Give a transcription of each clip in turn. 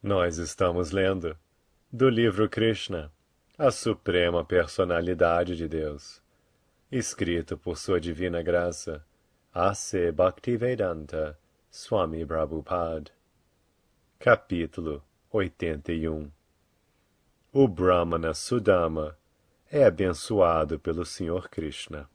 Nós estamos lendo do livro Krishna, a Suprema Personalidade de Deus, escrito por Sua Divina Graça, A.C. Bhaktivedanta Swami Prabhupada. Capítulo 81. O Brahmana Sudama é abençoado pelo Senhor Krishna.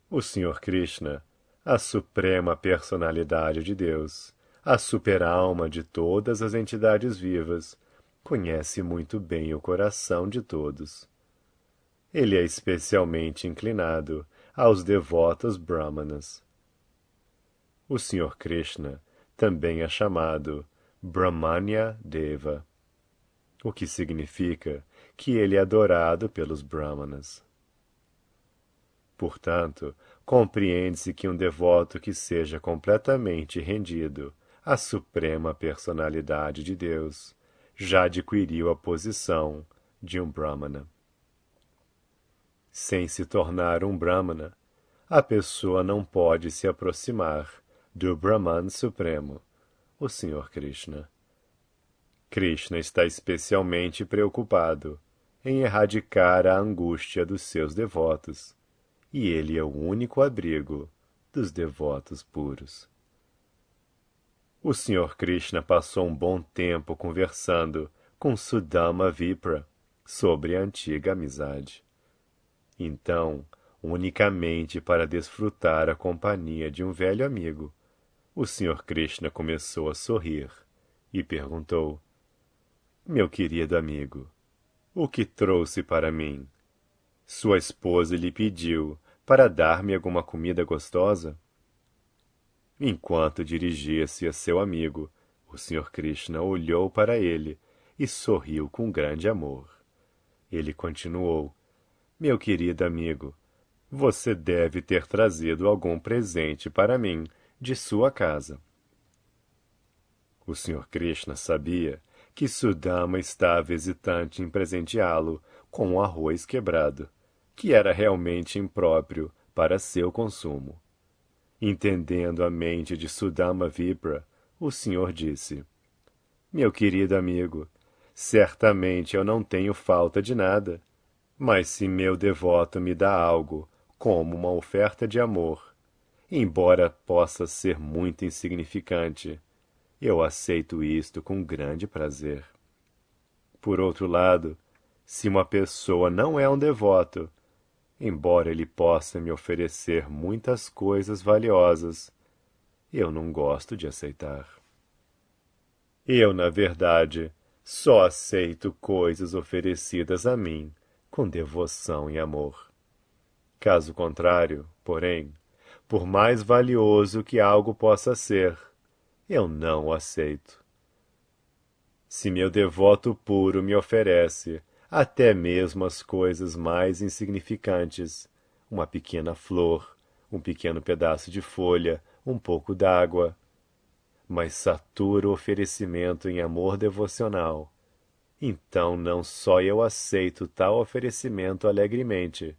O Senhor Krishna, a Suprema Personalidade de Deus, a super-alma de todas as entidades vivas, conhece muito bem o coração de todos. Ele é especialmente inclinado aos devotos brahmanas. O Senhor Krishna também é chamado Brahmanya Deva, o que significa que ele é adorado pelos brahmanas. Portanto, compreende-se que um devoto que seja completamente rendido à Suprema Personalidade de Deus já adquiriu a posição de um Brahmana. Sem se tornar um Brahmana, a pessoa não pode se aproximar do Brahman Supremo, o Senhor Krishna. Krishna está especialmente preocupado em erradicar a angústia dos seus devotos, e ele é o único abrigo dos devotos puros. O Senhor Krishna passou um bom tempo conversando com Sudama Vipra sobre a antiga amizade. Então, unicamente para desfrutar a companhia de um velho amigo, o Senhor Krishna começou a sorrir e perguntou: Meu querido amigo, o que trouxe para mim? Sua esposa lhe pediu para dar-me alguma comida gostosa? Enquanto dirigia-se a seu amigo, o Senhor Krishna olhou para ele e sorriu com grande amor. Ele continuou: Meu querido amigo, você deve ter trazido algum presente para mim de sua casa. O Senhor Krishna sabia que Sudama estava hesitante em presenteá-lo com um arroz quebrado, que era realmente impróprio para seu consumo. Entendendo a mente de Sudama Vipra, o Senhor disse: Meu querido amigo, certamente eu não tenho falta de nada, mas se meu devoto me dá algo, como uma oferta de amor, embora possa ser muito insignificante, eu aceito isto com grande prazer. Por outro lado, se uma pessoa não é um devoto, embora ele possa me oferecer muitas coisas valiosas, eu não gosto de aceitar. Eu, na verdade, só aceito coisas oferecidas a mim com devoção e amor. Caso contrário, porém, por mais valioso que algo possa ser, eu não o aceito. Se meu devoto puro me oferece até mesmo as coisas mais insignificantes, uma pequena flor, um pequeno pedaço de folha, um pouco d'água, mas satura o oferecimento em amor devocional, então não só eu aceito tal oferecimento alegremente,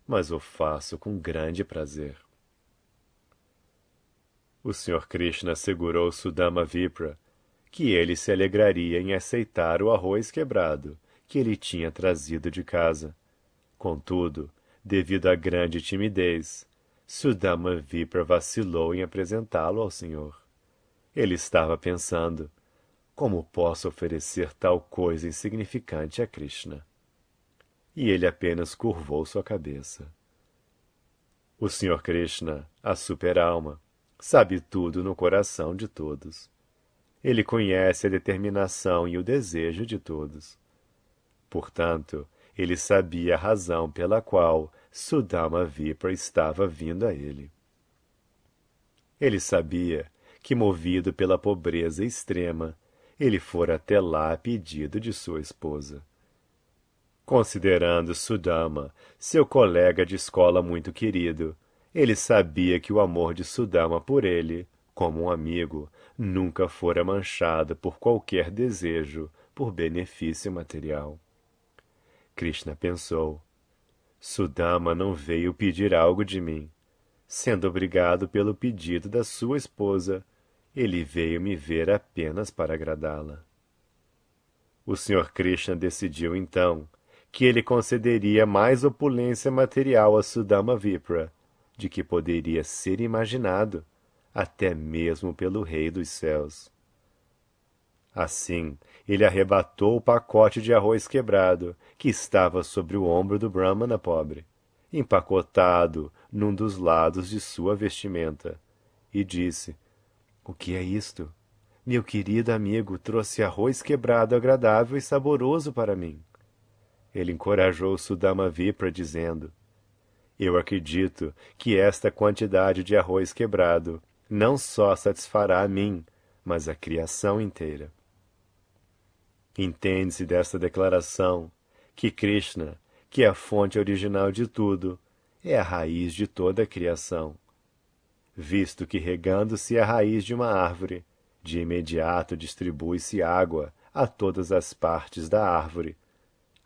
mas o faço com grande prazer. O Senhor Krishna assegurou Sudama Vipra que ele se alegraria em aceitar o arroz quebrado que ele tinha trazido de casa. Contudo, devido à grande timidez, Sudama Vipra vacilou em apresentá-lo ao Senhor. Ele estava pensando: como posso oferecer tal coisa insignificante a Krishna? E ele apenas curvou sua cabeça. O Senhor Krishna, a super-alma, sabe tudo no coração de todos. Ele conhece a determinação e o desejo de todos. Portanto, ele sabia a razão pela qual Sudama Vipra estava vindo a ele. Ele sabia que, movido pela pobreza extrema, ele fora até lá a pedido de sua esposa. Considerando Sudama seu colega de escola muito querido, ele sabia que o amor de Sudama por ele, como um amigo, nunca fora manchado por qualquer desejo por benefício material. Krishna pensou: Sudama não veio pedir algo de mim. Sendo obrigado pelo pedido da sua esposa, ele veio me ver apenas para agradá-la. O Sr. Krishna decidiu, então, que ele concederia mais opulência material a Sudama Vipra, de que poderia ser imaginado, até mesmo pelo Rei dos Céus. Assim, ele arrebatou o pacote de arroz quebrado que estava sobre o ombro do Brahmana pobre, empacotado num dos lados de sua vestimenta, e disse: "O que é isto? Meu querido amigo trouxe arroz quebrado agradável e saboroso para mim." Ele encorajou Sudama Vipra, dizendo: "Eu acredito que esta quantidade de arroz quebrado não só satisfará a mim, mas a criação inteira." Entende-se desta declaração que Krishna, que é a fonte original de tudo, é a raiz de toda a criação, visto que, regando-se a raiz de uma árvore, de imediato distribui-se água a todas as partes da árvore.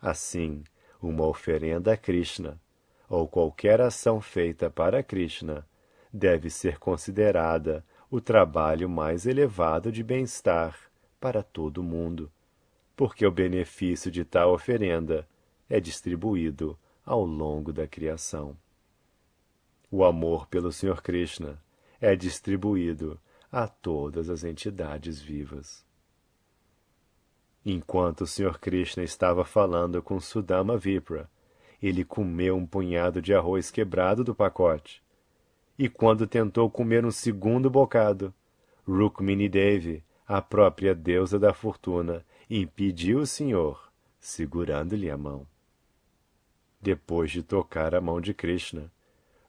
Assim, uma oferenda a Krishna, ou qualquer ação feita para Krishna, deve ser considerada o trabalho mais elevado de bem-estar para todo o mundo, porque o benefício de tal oferenda é distribuído ao longo da criação. O amor pelo Sr. Krishna é distribuído a todas as entidades vivas. Enquanto o Sr. Krishna estava falando com Sudama Vipra, ele comeu um punhado de arroz quebrado do pacote. E quando tentou comer um segundo bocado, Rukmini Devi, a própria deusa da fortuna, impediu o Senhor, segurando-lhe a mão. Depois de tocar a mão de Krishna,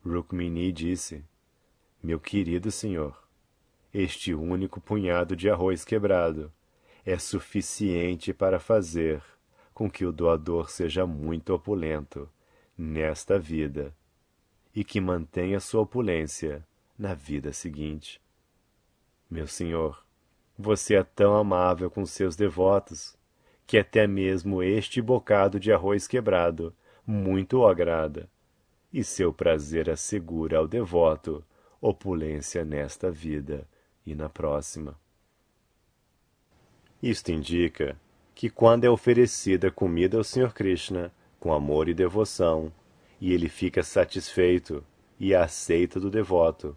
Rukmini disse: "Meu querido Senhor, este único punhado de arroz quebrado é suficiente para fazer com que o doador seja muito opulento nesta vida e que mantenha sua opulência na vida seguinte. Meu Senhor, você é tão amável com seus devotos que até mesmo este bocado de arroz quebrado muito o agrada, e seu prazer assegura ao devoto opulência nesta vida e na próxima." Isto indica que quando é oferecida comida ao Sr. Krishna com amor e devoção, e ele fica satisfeito e a aceita do devoto,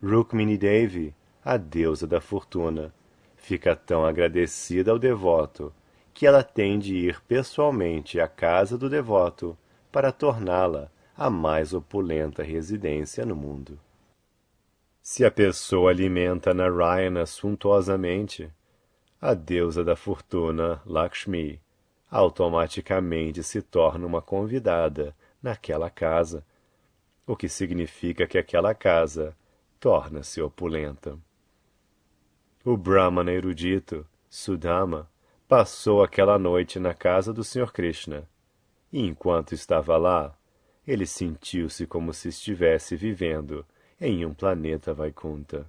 Rukmini Devi, a deusa da fortuna, fica tão agradecida ao devoto que ela tem de ir pessoalmente à casa do devoto para torná-la a mais opulenta residência no mundo. Se a pessoa alimenta Narayana suntuosamente, a deusa da fortuna, Lakshmi, automaticamente se torna uma convidada naquela casa, o que significa que aquela casa torna-se opulenta. O Brahmana erudito, Sudama, passou aquela noite na casa do Sr. Krishna, e enquanto estava lá, ele sentiu-se como se estivesse vivendo em um planeta Vaikunta.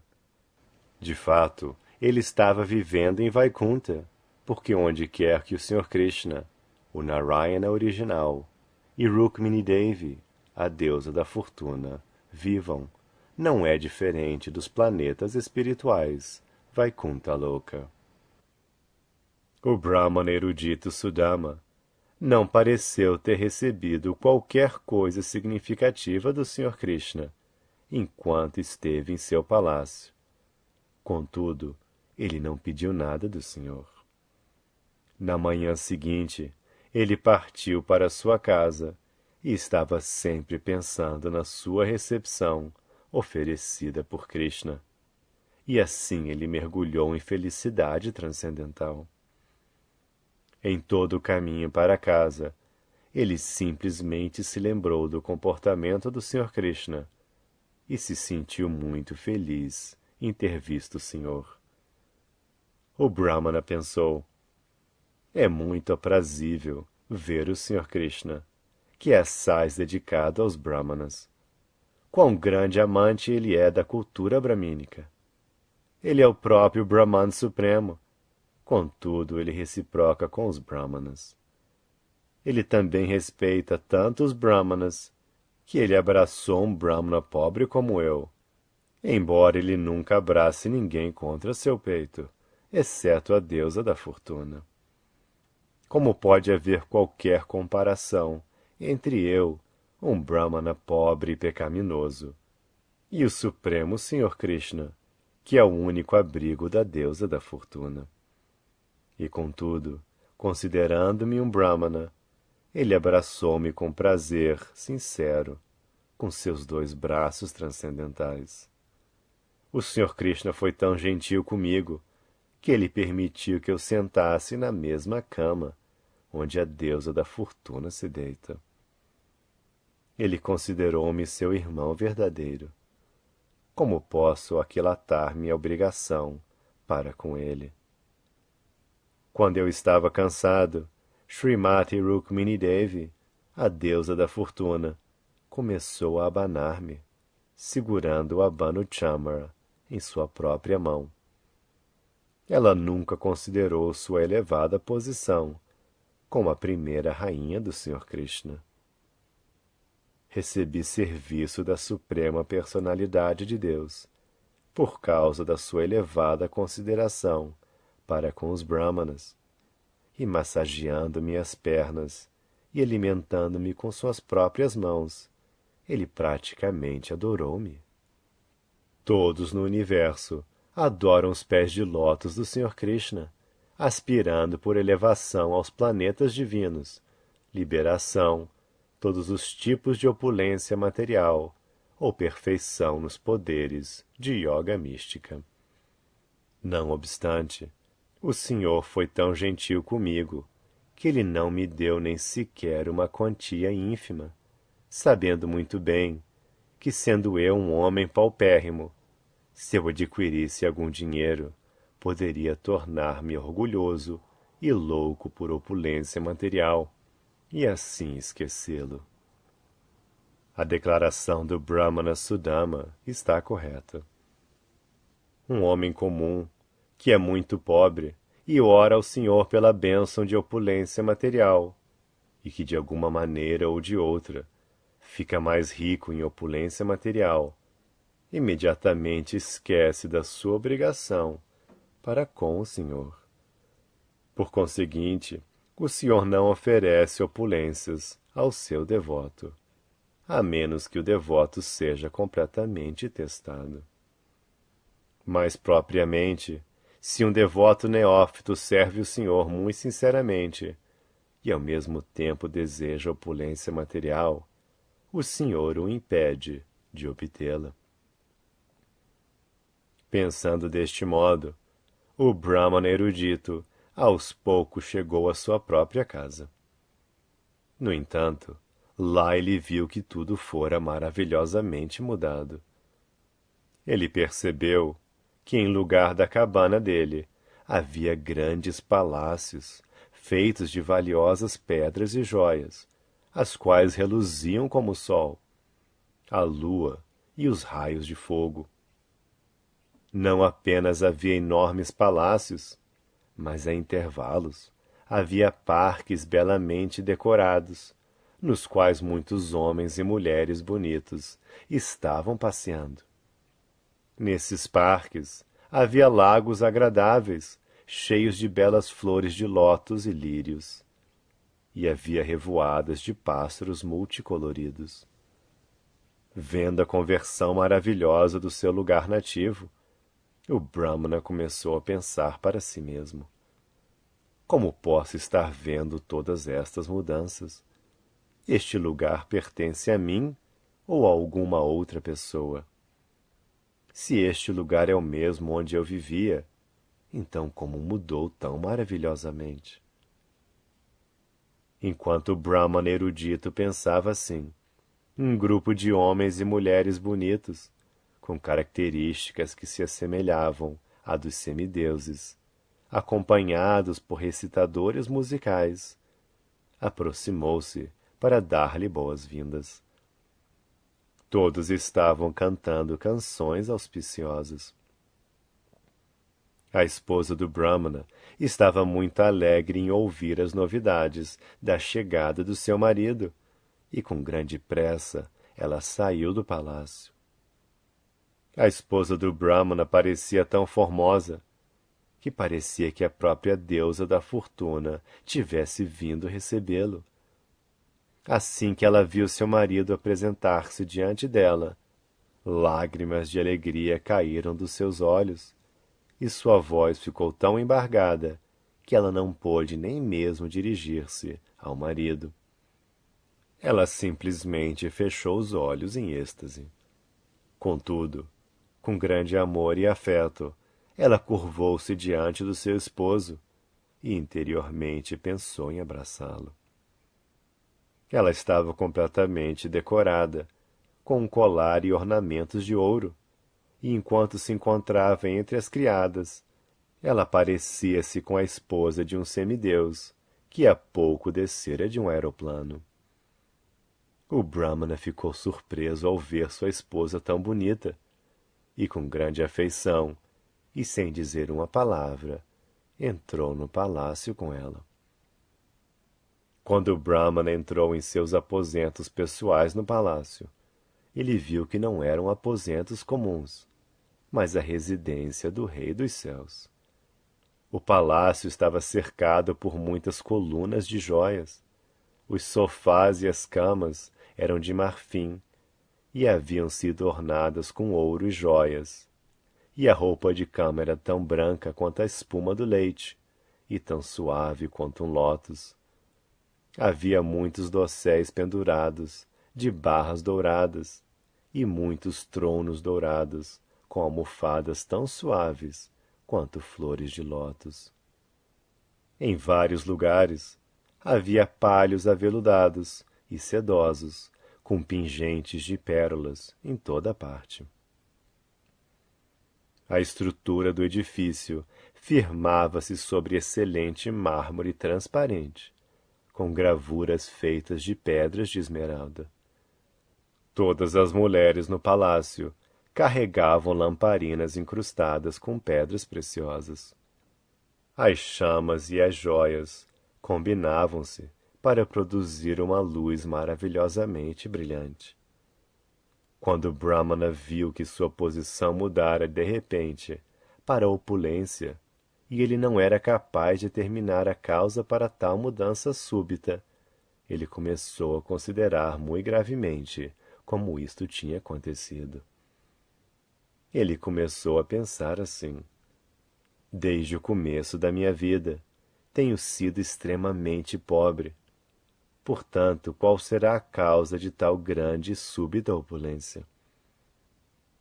De fato, ele estava vivendo em Vaikunta, porque onde quer que o Sr. Krishna, o Narayana original, e Rukmini Devi, a deusa da fortuna, vivam, não é diferente dos planetas espirituais Vaikunta Loka. O Brahmana erudito Sudama não pareceu ter recebido qualquer coisa significativa do Sr. Krishna enquanto esteve em seu palácio. Contudo, ele não pediu nada do Senhor. Na manhã seguinte, ele partiu para sua casa e estava sempre pensando na sua recepção oferecida por Krishna. E assim ele mergulhou em felicidade transcendental. Em todo o caminho para casa, ele simplesmente se lembrou do comportamento do Sr. Krishna e se sentiu muito feliz em ter visto o Senhor. O Brahmana pensou: "É muito aprazível ver o Sr. Krishna, que é assaz dedicado aos Brahmanas. Quão grande amante ele é da cultura bramínica. Ele é o próprio Brahman Supremo. Contudo, ele reciproca com os Brahmanas. Ele também respeita tanto os Brahmanas que ele abraçou um Brahmana pobre como eu, embora ele nunca abrace ninguém contra seu peito, exceto a deusa da fortuna. Como pode haver qualquer comparação entre eu, um Brahmana pobre e pecaminoso, e o Supremo Senhor Krishna, que é o único abrigo da deusa da fortuna? E contudo, considerando-me um Brahmana, ele abraçou-me com prazer sincero, com seus 2 braços transcendentais. O Senhor Krishna foi tão gentil comigo que ele permitiu que eu sentasse na mesma cama onde a deusa da fortuna se deita. Ele considerou-me seu irmão verdadeiro. Como posso aquilatar minha obrigação para com ele? Quando eu estava cansado, Srimati Rukmini Devi, a deusa da fortuna, começou a abanar-me, segurando o abano chamara em sua própria mão. Ela nunca considerou sua elevada posição como a primeira rainha do Senhor Krishna. Recebi serviço da Suprema Personalidade de Deus, por causa da sua elevada consideração para com os Brahmanas, e massageando minhas pernas e alimentando-me com suas próprias mãos, ele praticamente adorou-me. Todos no universo adoram os pés de lótus do Senhor Krishna, aspirando por elevação aos planetas divinos, liberação, todos os tipos de opulência material ou perfeição nos poderes de yoga mística. Não obstante, o Senhor foi tão gentil comigo que ele não me deu nem sequer uma quantia ínfima, sabendo muito bem que, sendo eu um homem paupérrimo, se eu adquirisse algum dinheiro, poderia tornar-me orgulhoso e louco por opulência material, e assim esquecê-lo. A declaração do Brahmana Sudama está correta. Um homem comum, que é muito pobre, e ora ao Senhor pela bênção de opulência material, e que de alguma maneira ou de outra fica mais rico em opulência material, imediatamente esquece da sua obrigação para com o Senhor. Por conseguinte, o Senhor não oferece opulências ao seu devoto, a menos que o devoto seja completamente testado. Mais propriamente, se um devoto neófito serve o Senhor muito sinceramente e ao mesmo tempo deseja opulência material, o Senhor o impede de obtê-la. Pensando deste modo, o Brahmana erudito aos poucos chegou à sua própria casa. No entanto, lá ele viu que tudo fora maravilhosamente mudado. Ele percebeu que em lugar da cabana dele havia grandes palácios feitos de valiosas pedras e joias, as quais reluziam como o sol, a lua e os raios de fogo. Não apenas havia enormes palácios, mas a intervalos havia parques belamente decorados, nos quais muitos homens e mulheres bonitos estavam passeando. Nesses parques havia lagos agradáveis, cheios de belas flores de lótus e lírios, e havia revoadas de pássaros multicoloridos. Vendo a conversão maravilhosa do seu lugar nativo, o Brahmana começou a pensar para si mesmo: como posso estar vendo todas estas mudanças? Este lugar pertence a mim ou a alguma outra pessoa? Se este lugar é o mesmo onde eu vivia, então como mudou tão maravilhosamente? Enquanto o Brahmana erudito pensava assim, um grupo de homens e mulheres bonitos, com características que se assemelhavam à dos semideuses, acompanhados por recitadores musicais, aproximou-se para dar-lhe boas-vindas. Todos estavam cantando canções auspiciosas. A esposa do Brahmana estava muito alegre em ouvir as novidades da chegada do seu marido, e com grande pressa ela saiu do palácio. A esposa do Brahmana parecia tão formosa que parecia que a própria deusa da fortuna tivesse vindo recebê-lo. Assim que ela viu seu marido apresentar-se diante dela, lágrimas de alegria caíram dos seus olhos, e sua voz ficou tão embargada que ela não pôde nem mesmo dirigir-se ao marido. Ela simplesmente fechou os olhos em êxtase. Contudo, com grande amor e afeto, ela curvou-se diante do seu esposo e interiormente pensou em abraçá-lo. Ela estava completamente decorada, com um colar e ornamentos de ouro, e enquanto se encontrava entre as criadas, ela parecia-se com a esposa de um semideus que há pouco descera de um aeroplano. O Brahmana ficou surpreso ao ver sua esposa tão bonita, e com grande afeição, e sem dizer uma palavra, entrou no palácio com ela. Quando o Brahmana entrou em seus aposentos pessoais no palácio, ele viu que não eram aposentos comuns, mas a residência do Rei dos Céus. O palácio estava cercado por muitas colunas de joias. Os sofás e as camas eram de marfim e haviam sido ornadas com ouro e joias. E a roupa de cama era tão branca quanto a espuma do leite, e tão suave quanto um lótus. Havia muitos dosséis pendurados, de barras douradas, e muitos tronos dourados, com almofadas tão suaves quanto flores de lótus. Em vários lugares havia palhos aveludados e sedosos, com pingentes de pérolas em toda parte. A estrutura do edifício firmava-se sobre excelente mármore transparente, com gravuras feitas de pedras de esmeralda. Todas as mulheres no palácio carregavam lamparinas incrustadas com pedras preciosas. As chamas e as joias combinavam-se para produzir uma luz maravilhosamente brilhante. Quando Brahmana viu que sua posição mudara de repente para a opulência, e ele não era capaz de determinar a causa para tal mudança súbita, ele começou a considerar muito gravemente como isto tinha acontecido. Ele começou a pensar assim: desde o começo da minha vida, tenho sido extremamente pobre. Portanto, qual será a causa de tal grande e súbita opulência?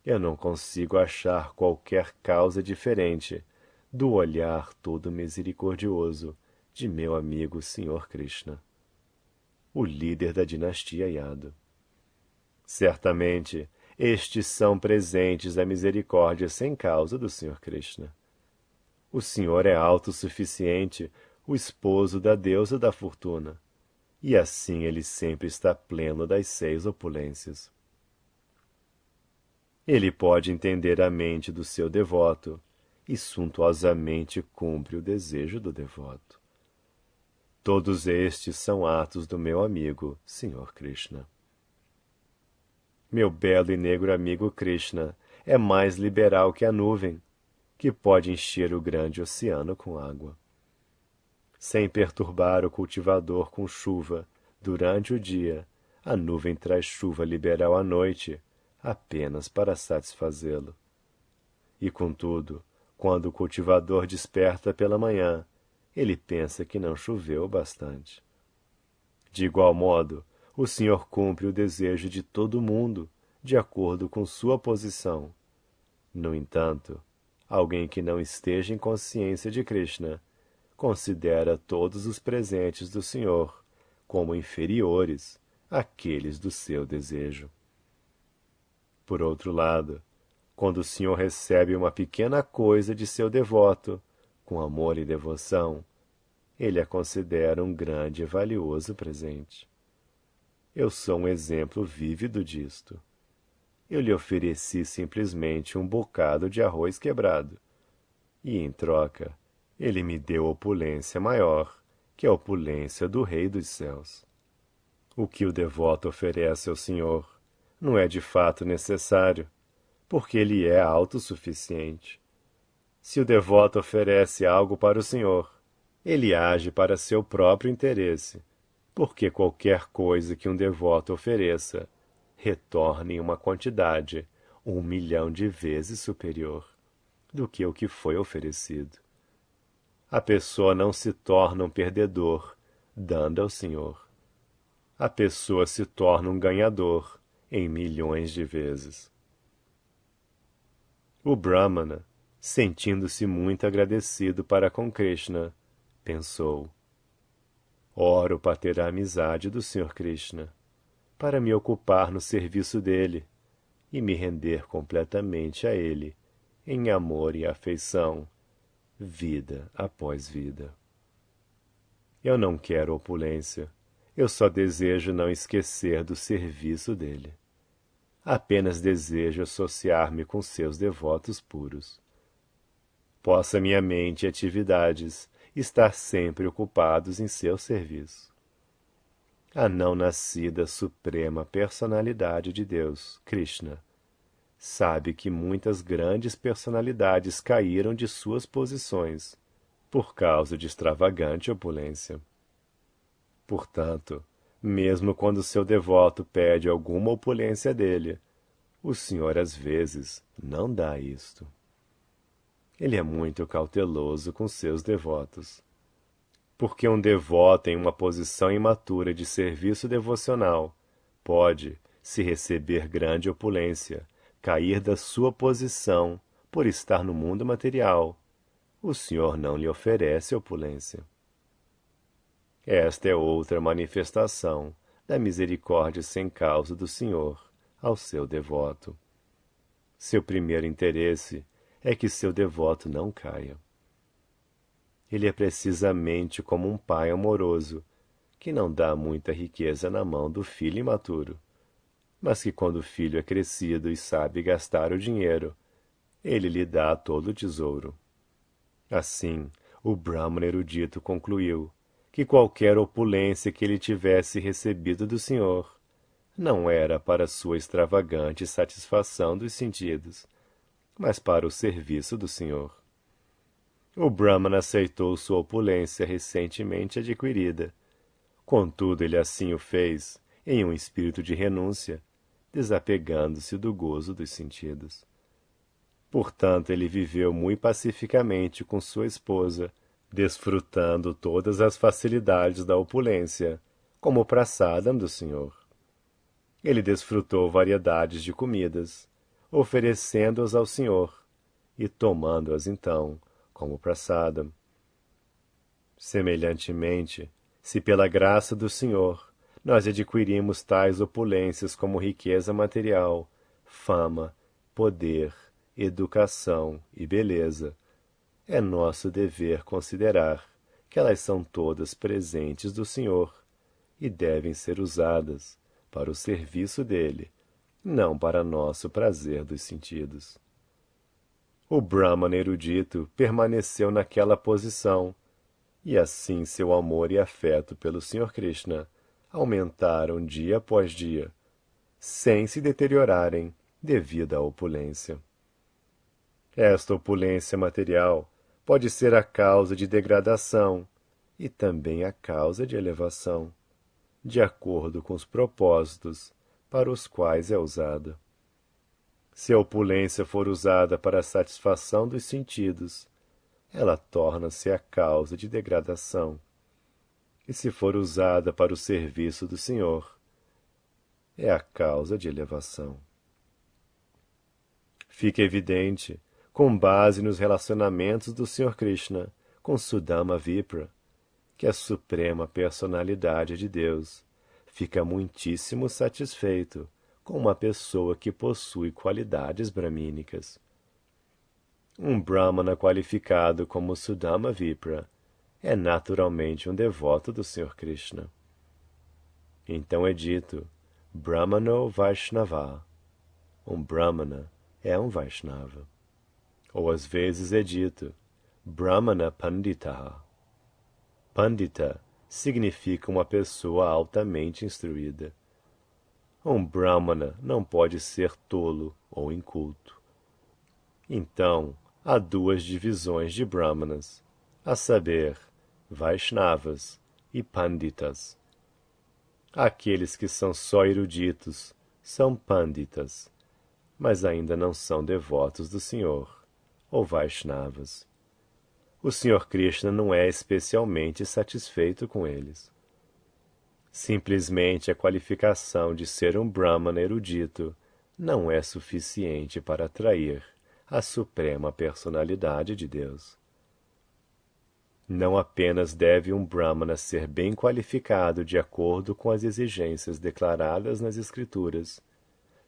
Eu não consigo achar qualquer causa diferente do olhar todo misericordioso de meu amigo Sr. Krishna, o líder da dinastia Yadu. Certamente, estes são presentes da misericórdia sem causa do Sr. Krishna. O Senhor é autossuficiente, o esposo da deusa da fortuna, e assim ele sempre está pleno das 6 opulências. Ele pode entender a mente do seu devoto e suntuosamente cumpre o desejo do devoto. Todos estes são atos do meu amigo, Sr. Krishna. Meu belo e negro amigo Krishna é mais liberal que a nuvem, que pode encher o grande oceano com água. Sem perturbar o cultivador com chuva, durante o dia, a nuvem traz chuva liberal à noite, apenas para satisfazê-lo. E, contudo, quando o cultivador desperta pela manhã, ele pensa que não choveu bastante. De igual modo, o Senhor cumpre o desejo de todo mundo, de acordo com sua posição. No entanto, alguém que não esteja em consciência de Krishna considera todos os presentes do Senhor como inferiores àqueles do seu desejo. Por outro lado, quando o Senhor recebe uma pequena coisa de seu devoto, com amor e devoção, ele a considera um grande e valioso presente. Eu sou um exemplo vívido disto. Eu lhe ofereci simplesmente um bocado de arroz quebrado, e, em troca, ele me deu opulência maior que a opulência do Rei dos Céus. O que o devoto oferece ao Senhor não é de fato necessário, porque ele é autossuficiente. Se o devoto oferece algo para o Senhor, ele age para seu próprio interesse, porque qualquer coisa que um devoto ofereça retorna em uma quantidade 1 milhão de vezes superior do que o que foi oferecido. A pessoa não se torna um perdedor dando ao Senhor. A pessoa se torna um ganhador em milhões de vezes. O Brahmana, sentindo-se muito agradecido para com Krishna, pensou: oro para ter a amizade do Sr. Krishna, para me ocupar no serviço dele e me render completamente a ele, em amor e afeição, vida após vida. Eu não quero opulência, eu só desejo não esquecer do serviço dele. Apenas desejo associar-me com seus devotos puros. Possa minha mente e atividades estar sempre ocupados em seu serviço. A não nascida suprema personalidade de Deus, Krishna, sabe que muitas grandes personalidades caíram de suas posições por causa de extravagante opulência. Portanto, mesmo quando seu devoto pede alguma opulência dele, o Senhor às vezes não dá isto. Ele é muito cauteloso com seus devotos. Porque um devoto em uma posição imatura de serviço devocional pode, se receber grande opulência, cair da sua posição por estar no mundo material. O Senhor não lhe oferece opulência. Esta é outra manifestação da misericórdia sem causa do Senhor ao seu devoto. Seu primeiro interesse é que seu devoto não caia. Ele é precisamente como um pai amoroso, que não dá muita riqueza na mão do filho imaturo, mas que quando o filho é crescido e sabe gastar o dinheiro, ele lhe dá todo o tesouro. Assim, o Brahmana erudito concluiu que qualquer opulência que ele tivesse recebido do Senhor não era para sua extravagante satisfação dos sentidos, mas para o serviço do Senhor. O Brahmana aceitou sua opulência recentemente adquirida. Contudo, ele assim o fez em um espírito de renúncia, desapegando-se do gozo dos sentidos. Portanto, ele viveu muito pacificamente com sua esposa, desfrutando todas as facilidades da opulência, como o prasadam do Senhor. Ele desfrutou variedades de comidas, oferecendo-as ao Senhor, e tomando-as então, como prasadam. Semelhantemente, se pela graça do Senhor nós adquirimos tais opulências como riqueza material, fama, poder, educação e beleza, é nosso dever considerar que elas são todas presentes do Senhor e devem ser usadas para o serviço dele, não para nosso prazer dos sentidos. O Brahmana erudito permaneceu naquela posição, e assim seu amor e afeto pelo Sr. Krishna aumentaram dia após dia, sem se deteriorarem devido à opulência. Esta opulência material pode ser a causa de degradação e também a causa de elevação, de acordo com os propósitos para os quais é usada. Se a opulência for usada para a satisfação dos sentidos, ela torna-se a causa de degradação. E se for usada para o serviço do Senhor, é a causa de elevação. Fica evidente, com base nos relacionamentos do Sr. Krishna com Sudama Vipra, que a suprema personalidade de Deus fica muitíssimo satisfeito com uma pessoa que possui qualidades bramínicas. Um Brahmana qualificado como Sudama Vipra é naturalmente um devoto do Sr. Krishna. Então é dito Brahmano Vaishnava. Um Brahmana é um Vaishnava. Ou às vezes é dito Brahmana Pandita. Pandita significa uma pessoa altamente instruída. Um Brahmana não pode ser tolo ou inculto. Então, há duas divisões de Brahmanas, a saber, Vaishnavas e Panditas. Aqueles que são só eruditos são Panditas, mas ainda não são devotos do Senhor, ou Vaishnavas. O Senhor Krishna não é especialmente satisfeito com eles. Simplesmente a qualificação de ser um Brahmana erudito não é suficiente para atrair a suprema personalidade de Deus. Não apenas deve um Brahmana ser bem qualificado de acordo com as exigências declaradas nas Escrituras,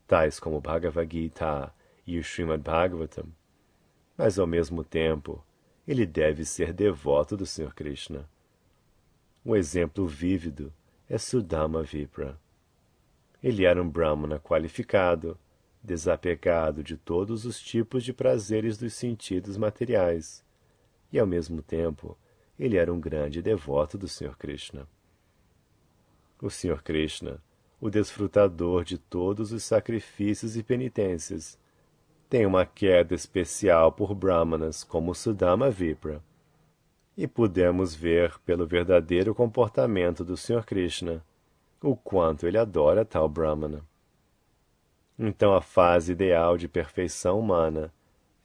tais como o Bhagavad Gita e o Srimad Bhagavatam, mas ao mesmo tempo ele deve ser devoto do Sr. Krishna. Um exemplo vívido é Sudama Vipra. Ele era um Brahmana qualificado, desapegado de todos os tipos de prazeres dos sentidos materiais, e ao mesmo tempo ele era um grande devoto do Sr. Krishna. O Sr. Krishna, o desfrutador de todos os sacrifícios e penitências, tem uma queda especial por Brahmanas como Sudama Vipra. E podemos ver pelo verdadeiro comportamento do Sr. Krishna o quanto ele adora tal Brahmana. Então a fase ideal de perfeição humana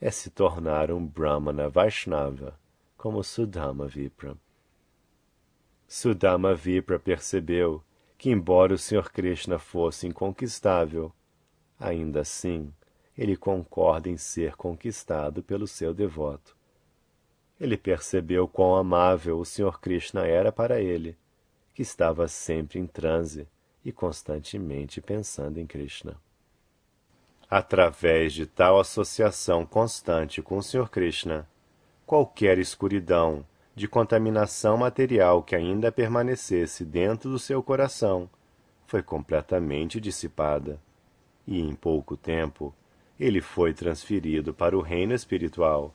é se tornar um Brahmana Vaishnava, como Sudama Vipra. Sudama Vipra percebeu que, embora o Sr. Krishna fosse inconquistável, ainda assim ele concorda em ser conquistado pelo seu devoto. Ele percebeu quão amável o Sr. Krishna era para ele, que estava sempre em transe e constantemente pensando em Krishna. Através de tal associação constante com o Sr. Krishna, qualquer escuridão de contaminação material que ainda permanecesse dentro do seu coração foi completamente dissipada, e em pouco tempo ele foi transferido para o reino espiritual,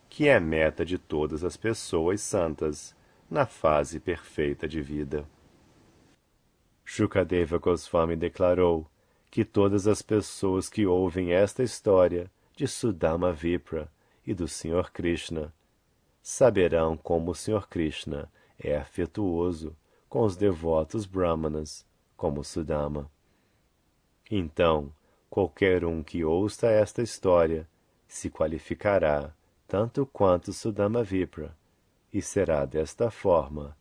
que é a meta de todas as pessoas santas na fase perfeita de vida. Shukadeva Goswami declarou que todas as pessoas que ouvem esta história de Sudama Vipra e do Sr. Krishna saberão como o Sr. Krishna é afetuoso com os devotos brahmanas, como Sudama. Então, qualquer um que ouça esta história se qualificará tanto quanto Sudama Vipra, e será desta forma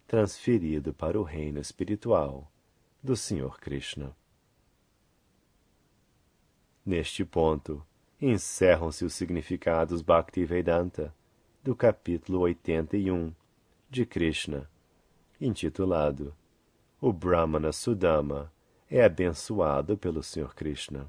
transferido para o reino espiritual do Sr. Krishna. Neste ponto, encerram-se os significados Bhaktivedanta do capítulo 81 de Krishna, intitulado O Brahmana Sudama é abençoado pelo Sr. Krishna.